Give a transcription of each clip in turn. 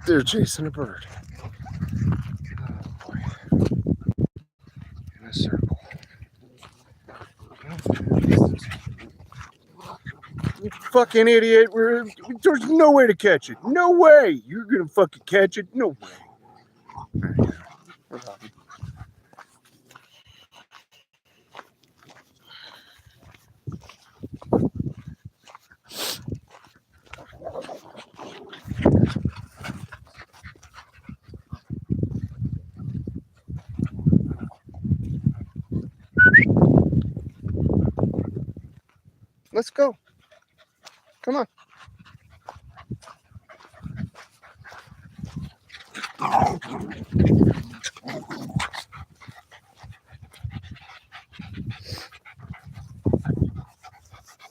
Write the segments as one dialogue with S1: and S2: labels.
S1: They're chasing a bird. Oh boy. In a circle. You fucking idiot. There's no way to catch it. No way. You're gonna fucking catch it. No way. Let's go. Come on.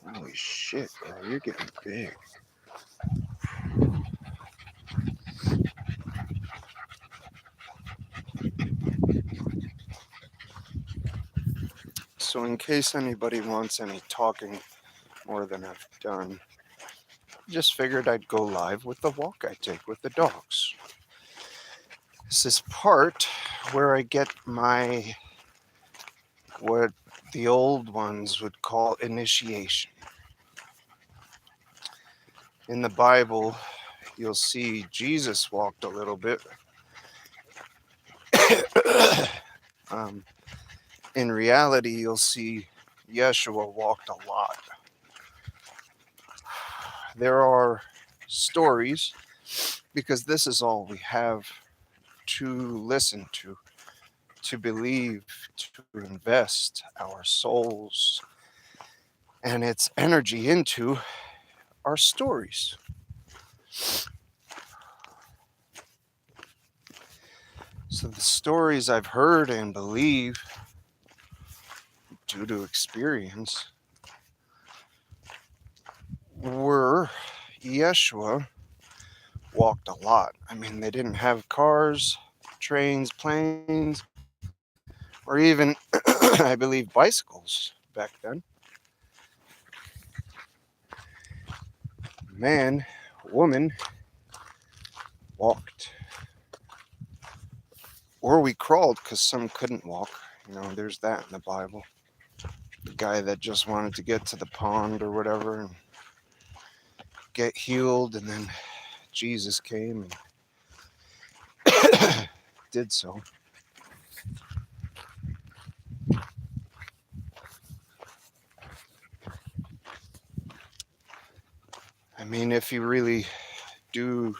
S1: Holy shit, bro. You're getting big. So in case anybody wants any talking more than I've done, just figured I'd go live with the walk I take with the dogs. This is part where I get my, what the old ones would call initiation. In the Bible, you'll see Jesus walked a little bit. In reality, you'll see Yeshua walked a lot. There are stories, because this is all we have to listen to believe, to invest our souls and its energy into, our stories. So the stories I've heard and believe due to experience were Yeshua walked a lot. I mean, they didn't have cars, trains, planes, or even, I believe, bicycles back then. Man, woman walked. Or we crawled, because some couldn't walk. You know, there's that in the Bible. The guy that just wanted to get to the pond or whatever and get healed, and then Jesus came and did so. I mean, if you really do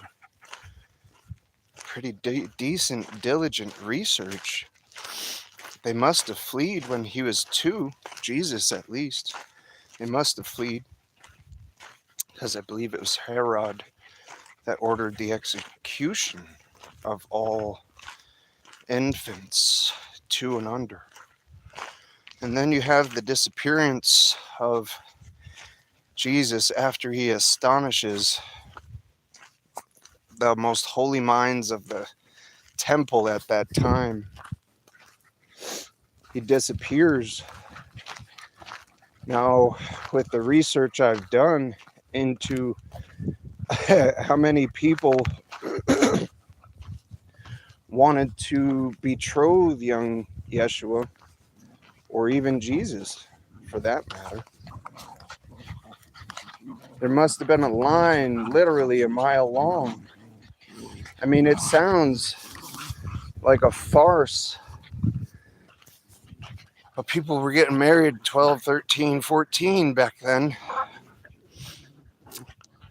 S1: pretty decent, diligent research, they must have fled when he was 2, Jesus at least. They must have fled, because I believe it was Herod that ordered the execution of all infants 2 and under. And then you have the disappearance of Jesus after he astonishes the most holy minds of the temple at that time. He disappears. Now, with the research I've done into how many people wanted to betroth young Yeshua, or even Jesus, for that matter, there must have been a line literally a mile long. I mean, it sounds like a farce. But people were getting married 12, 13, 14 back then.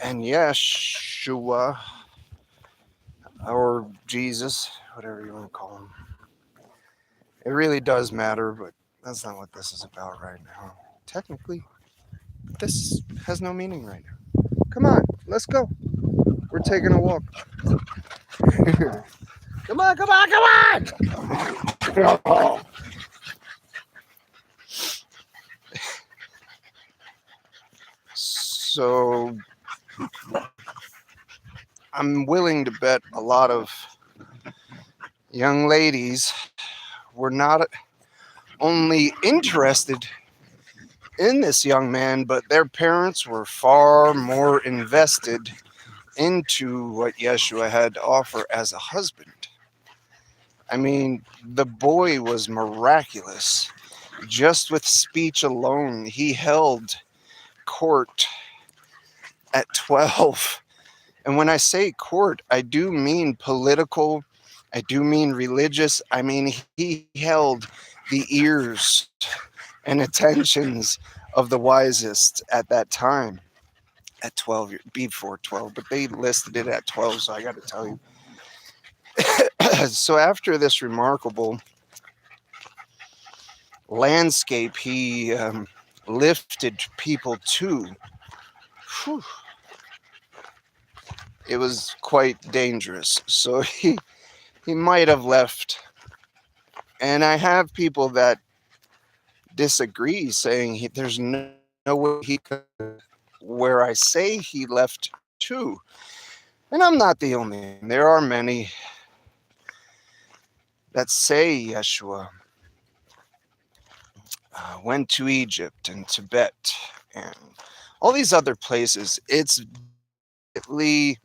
S1: And Yeshua, or Jesus, whatever you want to call him, it really does matter, but that's not what this is about right now. Technically, this has no meaning right now. Come on, let's go. We're taking a walk. Come on, come on, come on! So, I'm willing to bet a lot of young ladies were not only interested in this young man, but their parents were far more invested into what Yeshua had to offer as a husband. I mean, the boy was miraculous. Just with speech alone, he held court at 12. And when I say court, I do mean political, I do mean religious. I mean, he held the ears and attentions of the wisest at that time. At 12, before 12, but they listed it at 12, so I got to tell you. So after this remarkable landscape he lifted people to, whew, it was quite dangerous. So he might have left. And I have people that disagree, saying there's no way he could, where I say he left to. And I'm not the only one. There are many that say Yeshua went to Egypt and Tibet and all these other places. It's definitely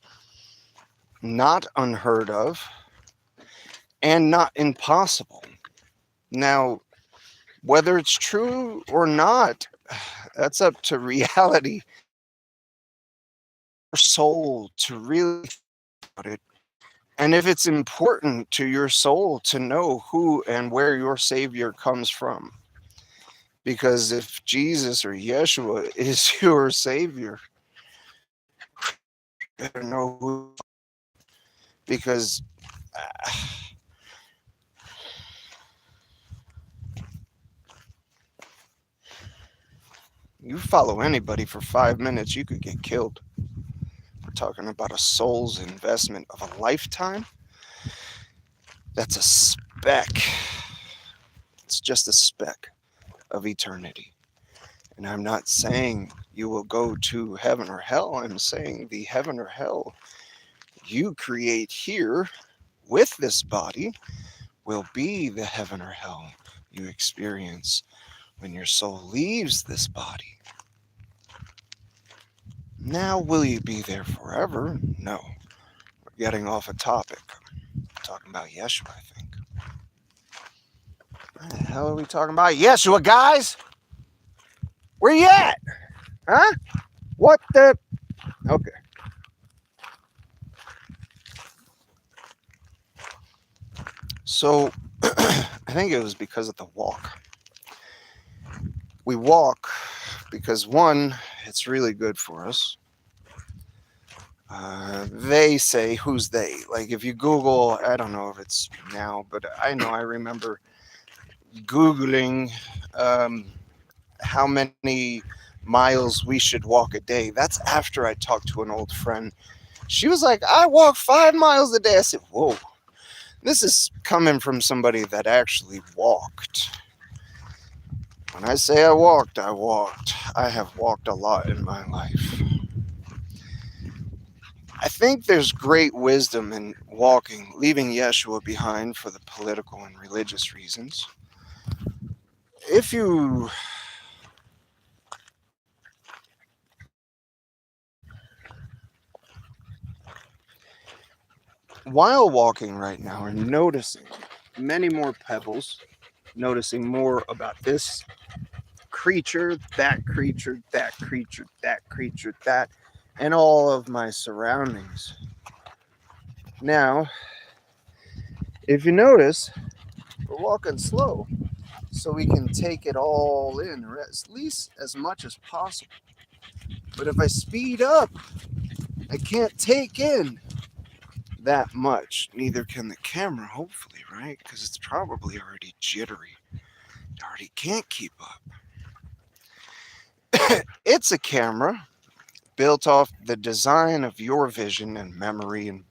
S1: not unheard of and not impossible. Now, whether it's true or not, that's up to reality. Your soul to really think about it. And if it's important to your soul to know who and where your Savior comes from. Because if Jesus or Yeshua is your Savior, you better know who. Because you follow anybody for 5 minutes, you could get killed. We're talking about a soul's investment of a lifetime. That's a speck. It's just a speck of eternity. And I'm not saying you will go to heaven or hell. I'm saying the heaven or hell you create here with this body will be the heaven or hell you experience when your soul leaves this body. Now, will you be there forever? No. We're getting off a topic. We're talking about Yeshua, I think. What the hell are we talking about? Yeshua, guys! Where you at? Huh? What the? Okay. So, I think it was because of the walk. We walk because, one, it's really good for us. They say, who's they? Like, if you Google, I don't know if it's now, but I remember Googling how many miles we should walk a day. That's after I talked to an old friend. She was like, I walk 5 miles a day. I said, whoa, this is coming from somebody that actually walked. When I say I walked, I walked. I have walked a lot in my life. I think there's great wisdom in walking, leaving Yeshua behind for the political and religious reasons. If you while walking right now are noticing many more pebbles, noticing more about this creature, that creature, that creature, that creature, that, and all of my surroundings. Now, if you notice, we're walking slow so we can take it all in, or at least as much as possible. But if I speed up, I can't take in that much. Neither can the camera, hopefully, right? Because it's probably already jittery. It already can't keep up. It's a camera built off the design of your vision and memory, and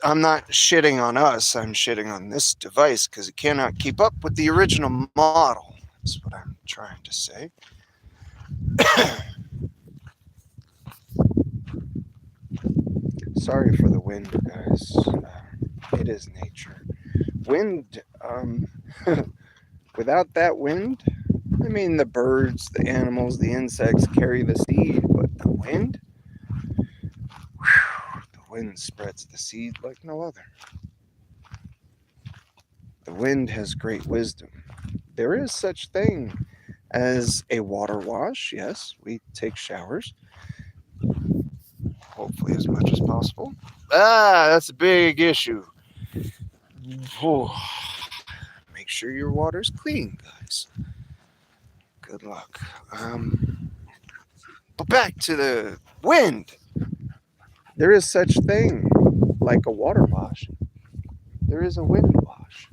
S1: I'm not shitting on us, I'm shitting on this device because it cannot keep up with the original model. That's what I'm trying to say. Sorry for the wind, guys. It is nature. Wind, without that wind, I mean, the birds, the animals, the insects carry the seed, but the wind, the wind spreads the seed like no other. The wind has great wisdom. There is such thing as a water wash. Yes, we take showers, hopefully as much as possible. That's a big issue. Make sure your water's clean, guys. Good luck. But back to the wind. There is such thing like a water wash. There is a wind wash.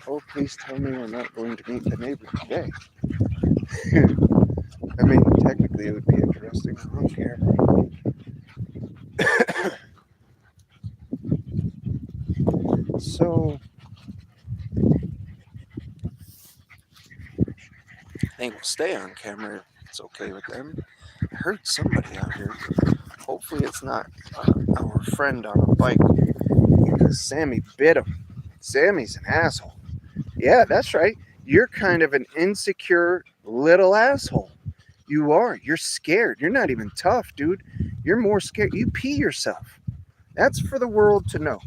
S1: Oh, please tell me we're not going to meet the neighbor today. I mean, technically it would be interesting. I don't care. So, I think we'll stay on camera if it's okay with them. I heard somebody out here. Hopefully it's not our friend on a bike, because Sammy bit him. Sammy's an asshole. Yeah, that's right. You're kind of an insecure little asshole. You are. You're scared. You're not even tough, dude. You're more scared. You pee yourself. That's for the world to know.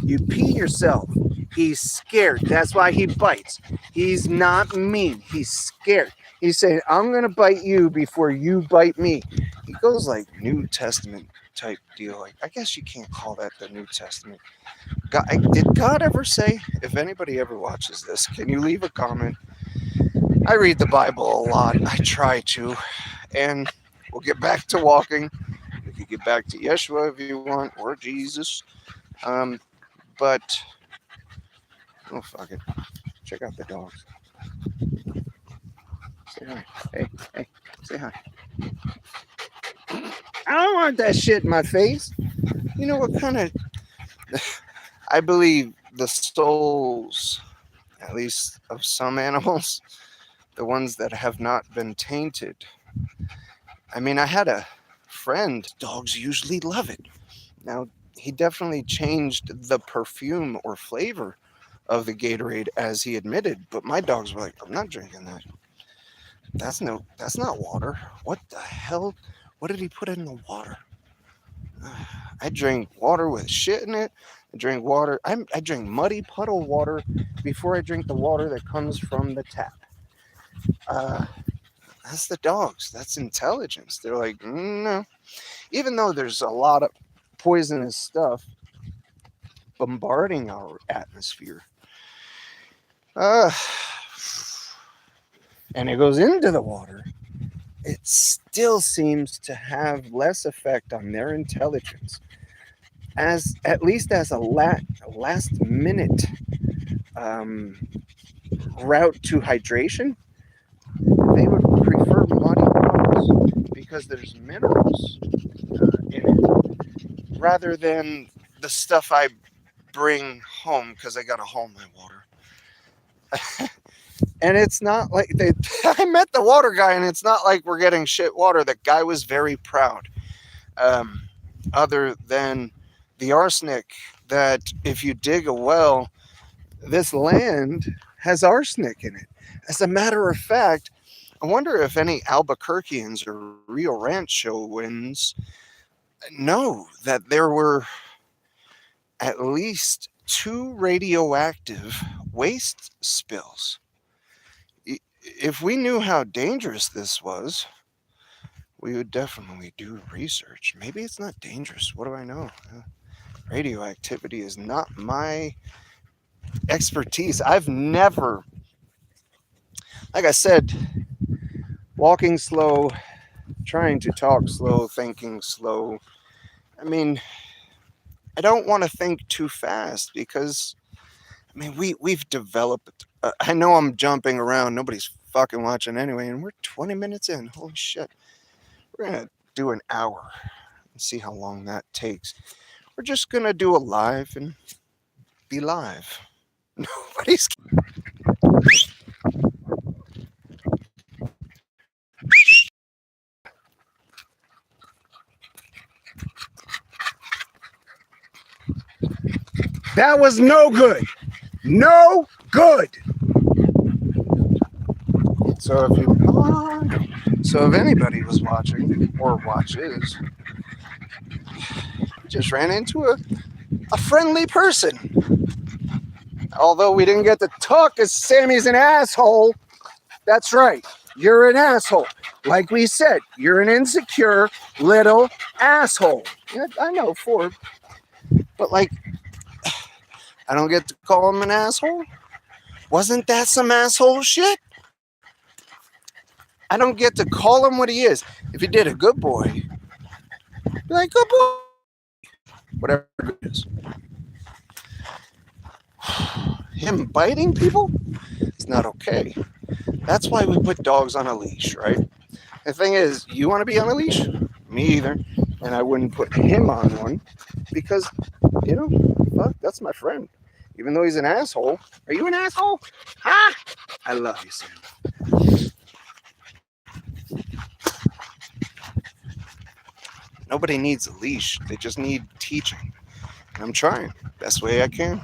S1: You pee yourself. He's scared. That's why he bites. He's not mean. He's scared. He's saying, I'm going to bite you before you bite me. He goes like New Testament type deal. Like, I guess you can't call that the New Testament. Did God ever say, if anybody ever watches this, can you leave a comment? I read the Bible a lot. I try to. And we'll get back to walking. We could get back to Yeshua if you want, or Jesus. But, oh, fuck it. Check out the dogs. Say hi. Hey, say hi. I don't want that shit in my face. You know what kind of... I believe the souls, at least of some animals, the ones that have not been tainted. I mean, I had a friend, dogs usually love it. Now, he definitely changed the perfume or flavor of the Gatorade as he admitted, but my dogs were like, I'm not drinking that. That's not water. What the hell? What did he put in the water? I drink water with shit in it. I drink water. I drink muddy puddle water before I drink the water that comes from the tap. That's the dogs. That's intelligence. They're like, no. Even though there's a lot of poisonous stuff bombarding our atmosphere, and it goes into the water, it still seems to have less effect on their intelligence. As at least as a last minute route to hydration, they would prefer muddy puddles because there's minerals in it, rather than the stuff I bring home because I gotta haul my water. And it's not like I met the water guy, and it's not like we're getting shit water. The guy was very proud. Other than the arsenic, that if you dig a well, this land has arsenic in it. As a matter of fact, I wonder if any Albuquerqueans or Rio Ranchoans know that there were at least 2 radioactive waste spills. If we knew how dangerous this was, we would definitely do research. Maybe it's not dangerous. What do I know? Radioactivity is not my expertise. I've never, like I said, walking slow, trying to talk slow, thinking slow. I mean, I don't want to think too fast because, I mean, we've developed. I know I'm jumping around. Nobody's fucking watching anyway, and we're 20 minutes in. Holy shit. We're going to do an hour and see how long that takes. We're just going to do a live and be live. Nobody's... That was no good. No good. So if anybody was watching or watches, just ran into a friendly person. Although we didn't get to talk because Sammy's an asshole. That's right. You're an asshole. Like we said, you're an insecure little asshole. Yeah, I know, Ford. But like, I don't get to call him an asshole? Wasn't that some asshole shit? I don't get to call him what he is. If he did a good boy, be like, good boy. Whatever it is. him biting people is not okay. That's why we put dogs on a leash, right? The thing is, you want to be on a leash? Me either. And I wouldn't put him on one because, you know, fuck, that's my friend. Even though he's an asshole. Are you an asshole? Ha! I love you, Sam. Nobody needs a leash. They just need teaching. And I'm trying best way I can.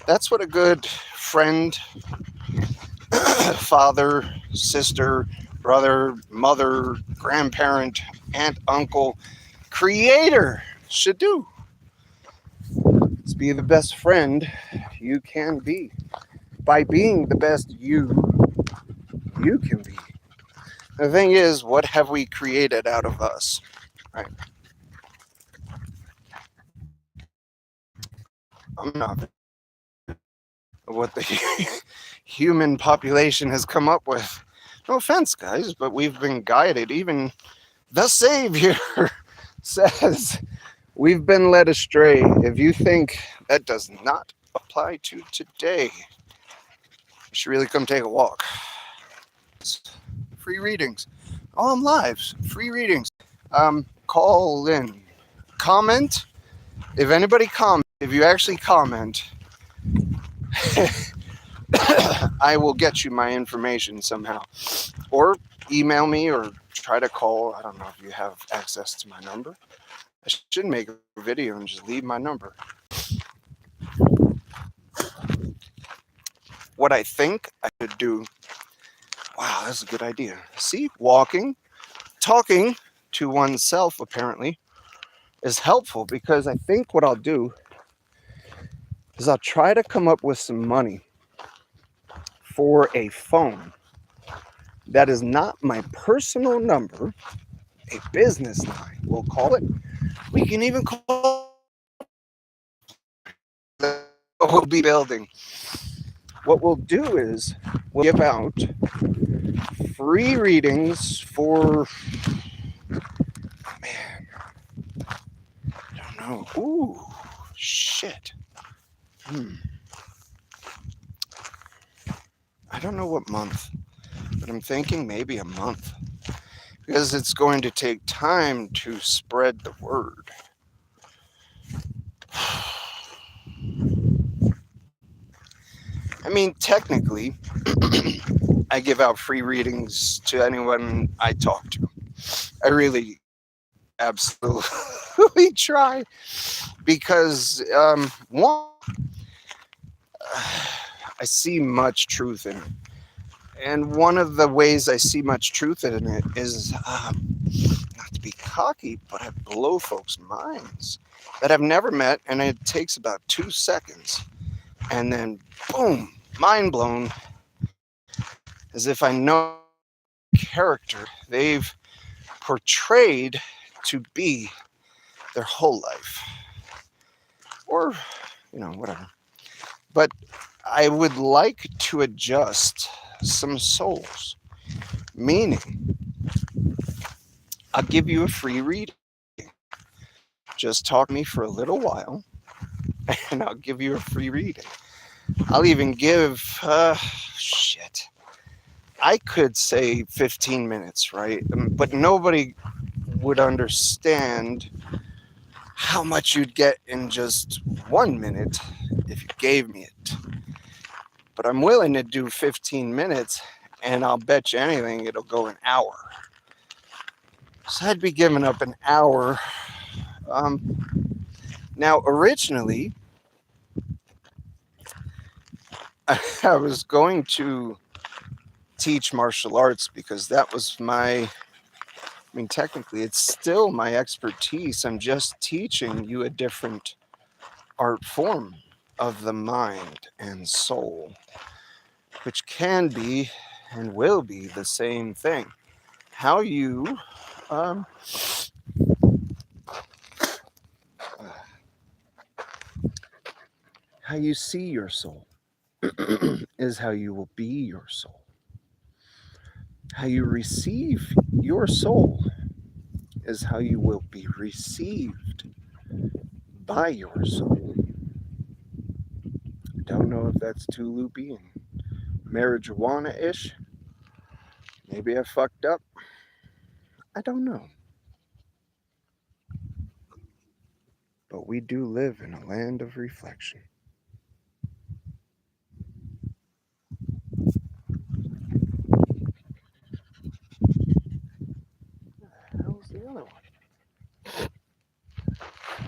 S1: That's what a good friend, father, sister, brother, mother, grandparent, aunt, uncle, creator should do. Is be the best friend you can be. By being the best you can be. The thing is, what have we created out of us? Right? I'm not what the human population has come up with. No offense, guys, but we've been guided. Even the Savior says we've been led astray. If you think that does not apply to today, you should really come take a walk. Free readings. Oh, I'm live. Free readings. Call in. Comment. If anybody comments, if you actually comment, I will get you my information somehow. Or email me or try to call. I don't know if you have access to my number. I should make a video and just leave my number. What I think I should do. Wow, that's a good idea. See, walking, talking to oneself apparently is helpful because I think what I'll do is I'll try to come up with some money for a phone that is not my personal number, a business line, we'll call it. We can even call it we'll be building. What we'll do is we'll give out free readings for, man, I don't know. Ooh, shit. I don't know what month, but I'm thinking maybe a month because it's going to take time to spread the word. I mean, technically, I give out free readings to anyone I talk to. I really absolutely try because, one, I see much truth in it. And one of the ways I see much truth in it is not to be cocky, but I blow folks' minds that I've never met, and it takes about 2 seconds. And then, boom, mind blown, as if I know the character they've portrayed to be their whole life. Or, whatever. But I would like to adjust some souls, meaning I'll give you a free reading. Just talk to me for a little while, and I'll give you a free reading. I'll even give, I could say 15 minutes, right? But nobody would understand how much you'd get in just 1 minute if you gave me it. But I'm willing to do 15 minutes, and I'll bet you anything it'll go an hour. So I'd be giving up an hour. Now, originally, I was going to teach martial arts because that was technically, it's still my expertise. I'm just teaching you a different art form of the mind and soul, which can be and will be the same thing. How you how you see your soul is how you will be your soul. How you receive your soul is how you will be received by your soul. don't know if that's too loopy and marijuana-ish. Maybe I fucked up. I don't know. But we do live in a land of reflection. How's the other one?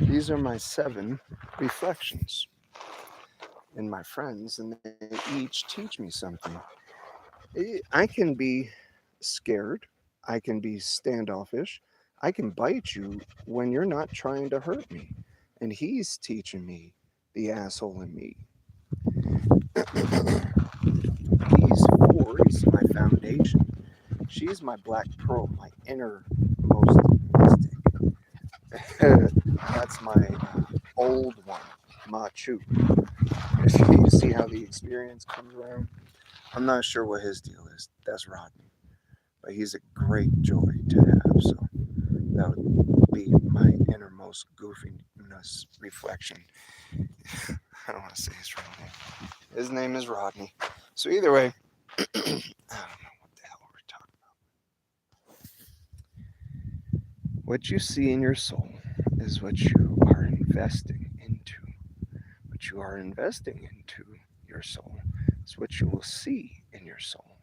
S1: These are my 7 reflections in my friends, and they each teach me something. I can be scared. I can be standoffish. I can bite you when you're not trying to hurt me. And he's teaching me the asshole in me. He's 4. He's my foundation. She's my black pearl, my innermost mystic. That's my old one, Ma Chu. You see how the experience comes around? I'm not sure what his deal is. That's Rodney. But he's a great joy to have. So that would be my innermost goofiness reflection. I don't want to say his real name. His name is Rodney. So either way, I don't know what the hell we're talking about. What you see in your soul is what you are investing into. What you are investing into your soul is what you will see in your soul.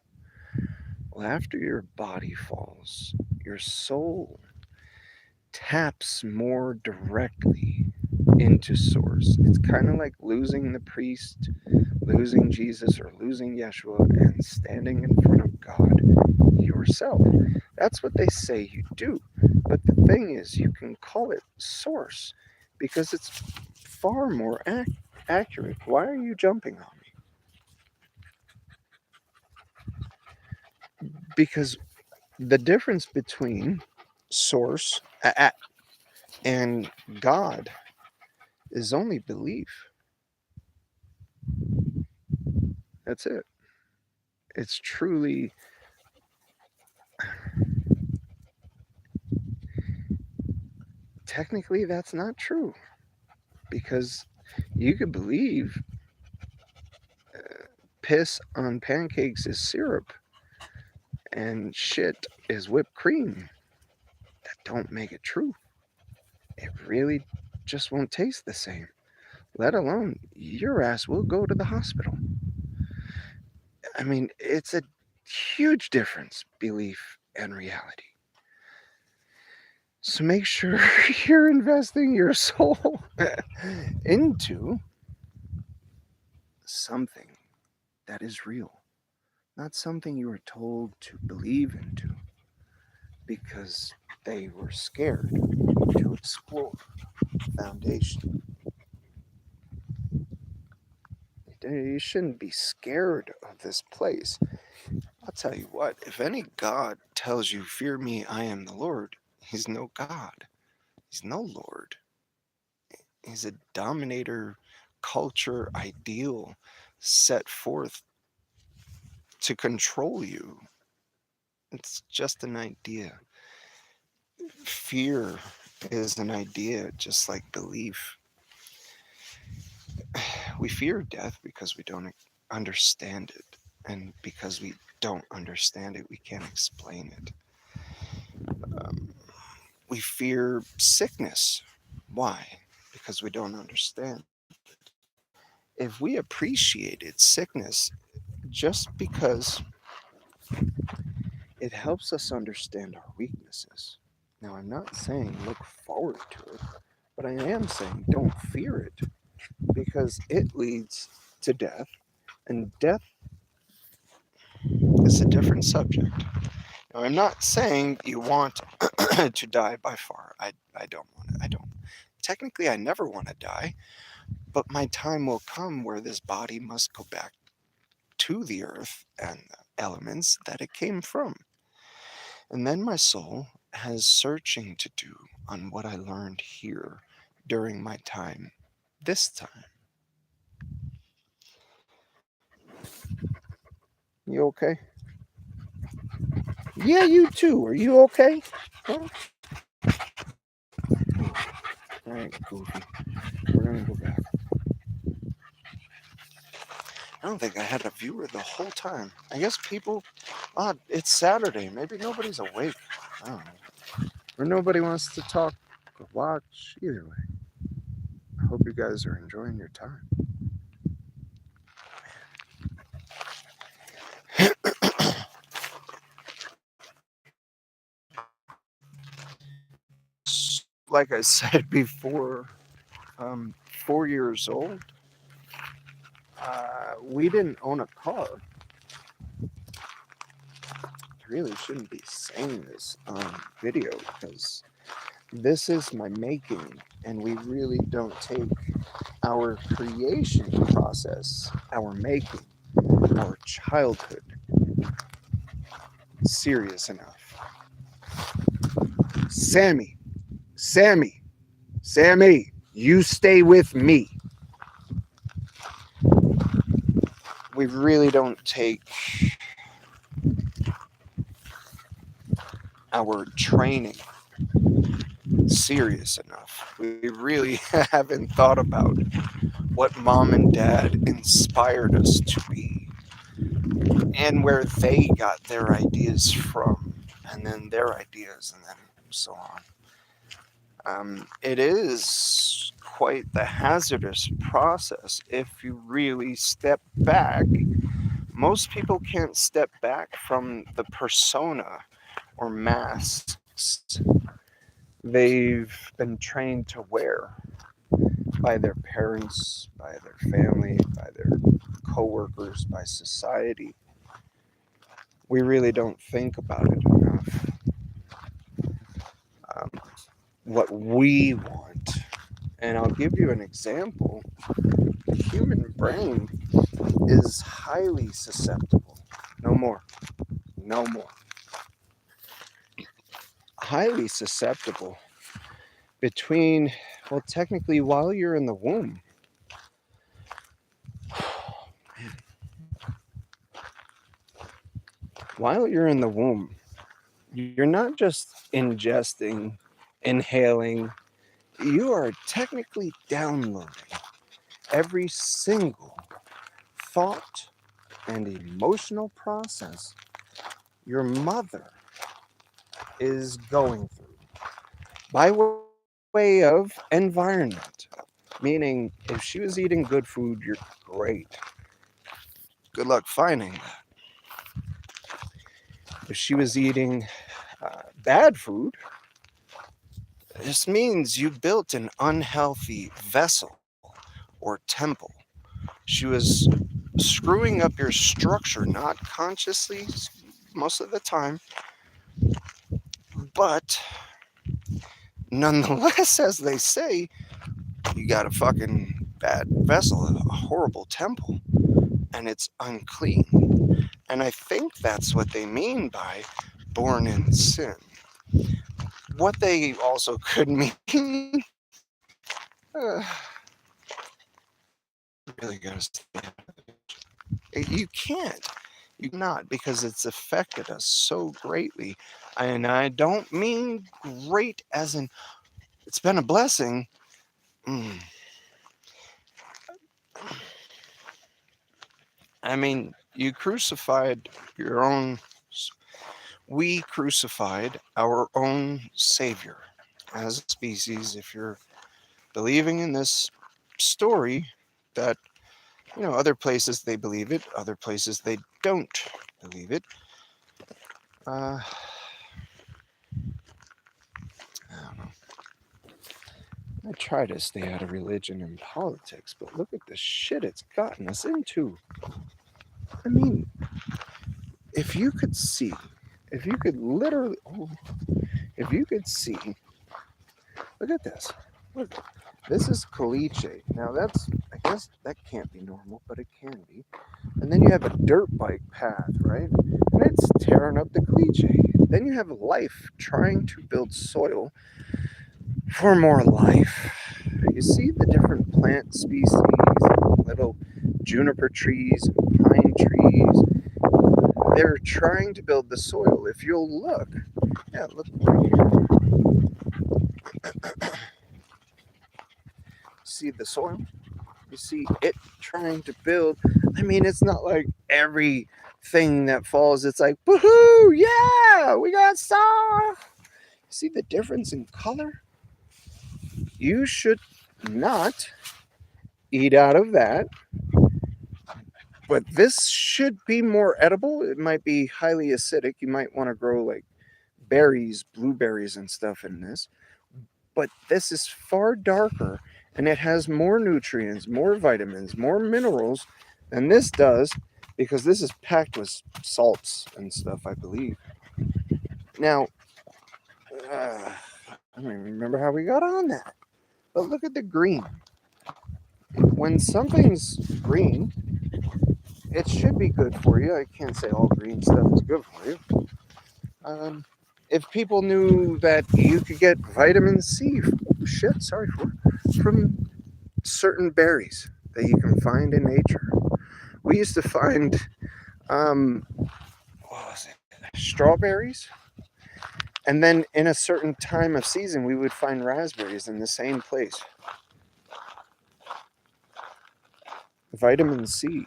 S1: Well, after your body falls, your soul taps more directly into source. It's kind of like losing the priest, losing Jesus, or losing Yeshua and standing in front of God yourself. That's what they say you do. But the thing is, you can call it source because it's far more accurate. Why are you jumping on me? Because the difference between source and God is only belief. That's it. It's truly technically that's not true because you could believe piss on pancakes is syrup and shit is whipped cream. That don't make it true. It really just won't taste the same. Let alone your ass will go to the hospital. I mean, it's a huge difference, belief and reality. So make sure you're investing your soul into something that is real, not something you were told to believe into because they were scared to explore foundation. You shouldn't be scared of this place. I'll tell you what, if any God tells you, fear me, I am the Lord, he's no God. He's no Lord. He's a dominator culture ideal set forth to control you. It's just an idea. Fear is an idea, just like belief. We fear death because we don't understand it. And because we don't understand it, we can't explain it. We fear sickness. Why? Because we don't understand it. If we appreciated sickness just because it helps us understand our weaknesses. Now, I'm not saying look forward to it, but I am saying don't fear it because it leads to death, and death is a different subject. Now, I'm not saying you want to die by far. I don't want it. I don't. Technically, I never want to die, but my time will come where this body must go back to the earth and the elements that it came from. And then my soul has searching to do on what I learned here during my time this time. You okay? Yeah, you too. Are you okay? Huh? All right, Goofy. We're gonna go back. I don't think I had a viewer the whole time. I guess people, it's Saturday. Maybe nobody's awake. I don't know. Or nobody wants to talk or watch. Either way, I hope you guys are enjoying your time. Like I said before, 4 years old. We didn't own a car. I really shouldn't be saying this on video because this is my making, and we really don't take our creation process, our making, our childhood serious enough. Sammy, Sammy, Sammy, you stay with me. We really don't take our training serious enough. We really haven't thought about what mom and dad inspired us to be and where they got their ideas from, and then their ideas, and then so on. It is quite the hazardous process if you really step back. Most people can't step back from the persona or masks they've been trained to wear by their parents, by their family, by their coworkers, by society. We really don't think about it enough. Um, what we want. And I'll give you an example. The human brain is highly susceptible. No more. No more. Highly susceptible between, well, technically, while you're in the womb. While you're in the womb, you're not just ingesting, inhaling, you are technically downloading every single thought and emotional process your mother is going through by way of environment. Meaning, if she was eating good food, you're great. Good luck finding that. If she was eating bad food, this means you built an unhealthy vessel or temple. She was screwing up your structure, not consciously most of the time, but nonetheless, as they say, you got a fucking bad vessel, a horrible temple, and it's unclean. And I think that's what they mean by born in sin. What they also could mean, really gotta stay out of it. You can't. You cannot, because it's affected us so greatly. And I don't mean great as in it's been a blessing. I mean, you crucified your own, we crucified our own Savior as a species. If you're believing in this story, that, other places they believe it, other places they don't believe it. I don't know. I try to stay out of religion and politics, but look at the shit it's gotten us into. I mean, if you could see, if you could literally, if you could see, look at this. Look, this is caliche. Now I guess that can't be normal, but it can be. And then you have a dirt bike path, right? And it's tearing up the caliche. Then you have life trying to build soil for more life. You see the different plant species, little juniper trees, pine trees. They're trying to build the soil. If you'll look, look right here. See the soil? You see it trying to build I mean, it's not like everything that falls, it's like, woohoo, yeah, we got star. See the difference in color? You should not eat out of that. But this should be more edible. It might be highly acidic. You might want to grow like berries, blueberries, and stuff in this. But this is far darker and it has more nutrients, more vitamins, more minerals than this does because this is packed with salts and stuff, I believe. Now, I don't even remember how we got on that. But look at the green. When something's green, it should be good for you. I can't say all green stuff is good for you. If people knew that you could get vitamin C, from certain berries that you can find in nature. We used to find, what was it, strawberries, and then in a certain time of season, we would find raspberries in the same place. Vitamin C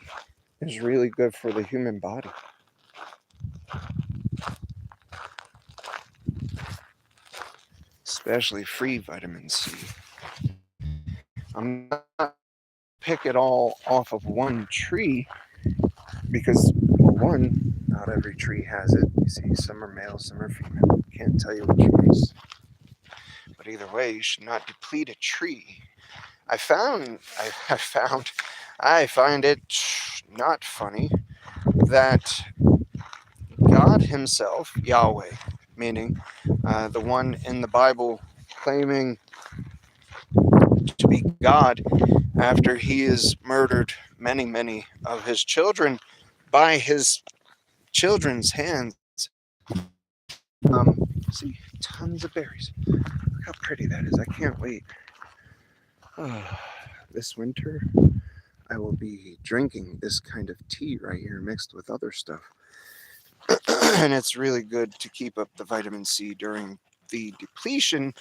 S1: is really good for the human body. Especially free vitamin C. I'm not pick it all off of one tree because, well, one, not every tree has it. You see, some are male, some are female. Can't tell you which ones. But either way, you should not deplete a tree. I find it not funny that God Himself, Yahweh, meaning the one in the Bible claiming to be God after He has murdered many, many of His children by His children's hands. See, tons of berries. Look how pretty that is. I can't wait. This winter, I will be drinking this kind of tea right here mixed with other stuff. And it's really good to keep up the vitamin C during the depletion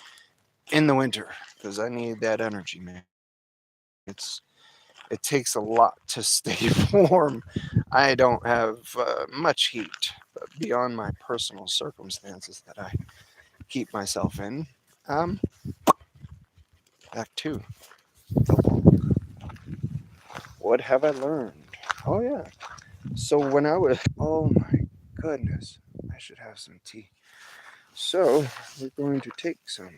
S1: in the winter because I need that energy, man. It takes a lot to stay warm. I don't have much heat beyond my personal circumstances that I keep myself in. Back to the log. What have I learned? Oh yeah. So when I was, oh my goodness, I should have some tea. So we're going to take some.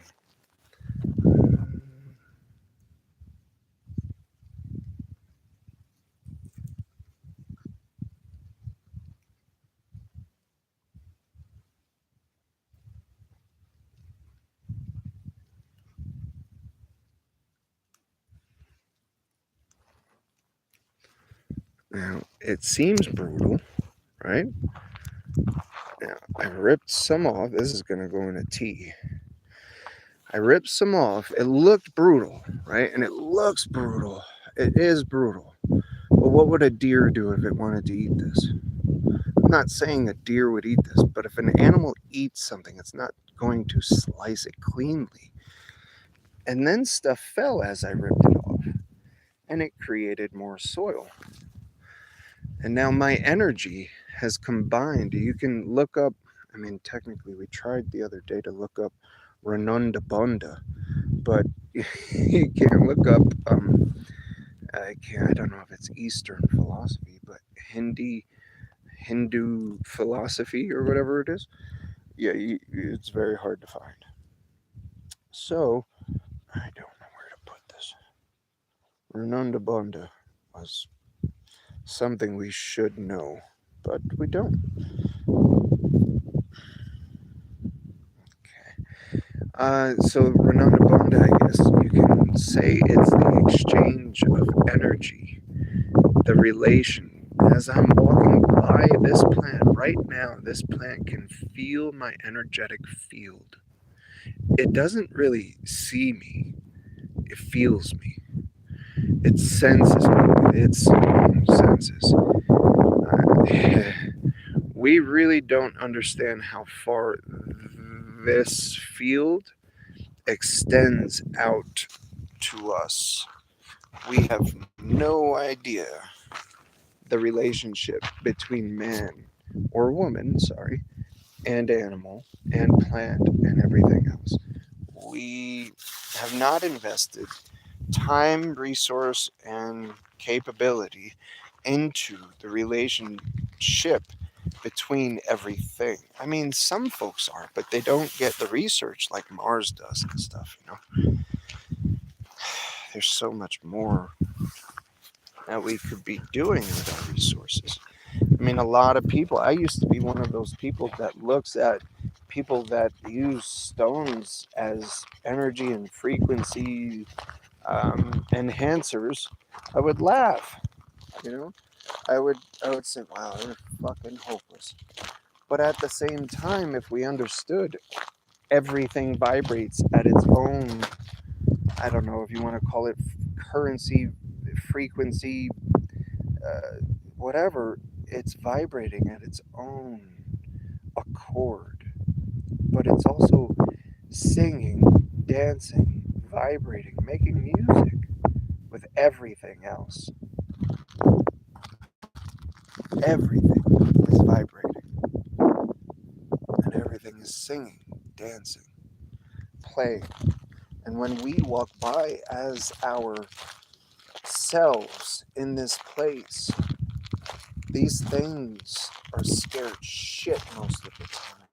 S1: Now, it seems brutal, right? Now, I ripped some off. This is going to go in a tea. I ripped some off. It looked brutal, right? And it looks brutal. It is brutal. But what would a deer do if it wanted to eat this? I'm not saying a deer would eat this, but if an animal eats something, it's not going to slice it cleanly. And then stuff fell as I ripped it off, and it created more soil. And now my energy has combined. You can look up, I mean, technically, we tried the other day to look up Renundabunda, but you can't look up, I don't know if it's Eastern philosophy, but Hindu philosophy or whatever it is. Yeah, it's very hard to find. So, I don't know where to put this. Renundabunda was something we should know, but we don't. Okay. So Renundabunda, I guess you can say it's the exchange of energy, the relation. As I'm walking by this plant right now, this plant can feel my energetic field. It doesn't really see me, it feels me. It senses me with its own senses. We really don't understand how far this field extends out to us. We have no idea the relationship between man or woman, sorry, and animal and plant and everything else. We have not invested time, resource, and capability into the relationship between everything. I mean, some folks are, but they don't get the research like Mars does and stuff, you know. There's so much more that we could be doing with our resources. I mean, a lot of people, I used to be one of those people that looks at people that use stones as energy and frequency enhancers. I would laugh, you know. I would say, wow, they're fucking hopeless. But at the same time, if we understood everything vibrates at its own, I don't know if you want to call it currency, frequency, uh, whatever, it's vibrating at its own accord. But it's also singing, dancing, vibrating, making music with everything else. Everything is vibrating, and everything is singing, dancing, playing. And when we walk by as ourselves in this place, these things are scared shit most of the time.